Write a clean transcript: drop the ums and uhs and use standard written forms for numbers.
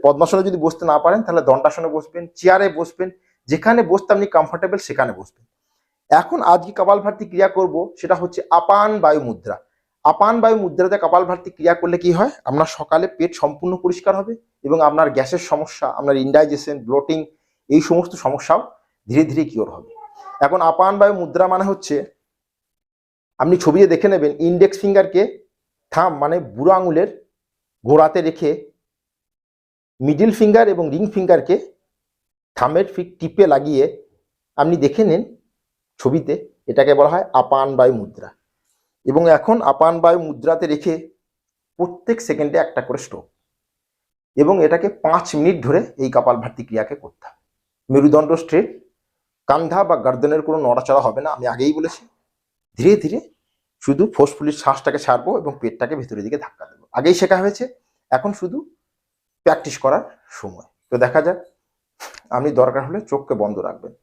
পদ্মাসনে যদি বসতে না পারেন তাহলে দণ্ডাসনে বসবেন, চেয়ারে বসবেন, যেখানে বসতে আপনি কমফোর্টেবল সেখানে বসবেন। এখন আজকে কপালভাতি ক্রিয়া করব, সেটা হচ্ছে আপান বায়ু মুদ্রা। আপান বায়ু মুদ্রাতে কপালভাতি ক্রিয়া করলে কি হয়, আপনার সকালে পেট সম্পূর্ণ পরিষ্কার হবে এবং আপনার গ্যাসের সমস্যা, আপনার ইনডাইজেশন, ব্লোটিং, এই সমস্ত সমস্যাও ধীরে ধীরে কিওর হবে। এখন আপান বায়ু মুদ্রা মানে হচ্ছে, আপনি ছবিতে দেখে নেবেন, ইন্ডেক্স ফিঙ্গারকে থাম মানে বুড়ো আঙুলের গোড়াতে রেখে মিডিল ফিঙ্গার এবং রিং ফিঙ্গারকে থামের টিপে লাগিয়ে আপনি দেখে নেন ছবিতে, এটাকে বলা হয় আপান বায়ু মুদ্রা। এবং এখন আপান বায়ু মুদ্রাতে রেখে প্রত্যেক সেকেন্ডে একটা করে স্ট্রোক, এবং এটাকে 5 মিনিট ধরে এই কপালভাতি ক্রিয়াকে করতে হবে। মেরুদণ্ড স্ট্রেট, কান্ধা বা গর্দনের কোনো নড়াচড়া হবে না, আমি আগেই বলেছি। ধীরে ধীরে শুধু ফোর্সফুলি শ্বাসটাকে ছাড়বো এবং পেটটাকে ভেতরের দিকে ধাক্কা দেবো। আগেই শেখা হয়েছে, এখন শুধু প্র্যাকটিস করার সময়। তো দেখা যাক, আপনি দরকার হলে চোখকে বন্ধ রাখবেন।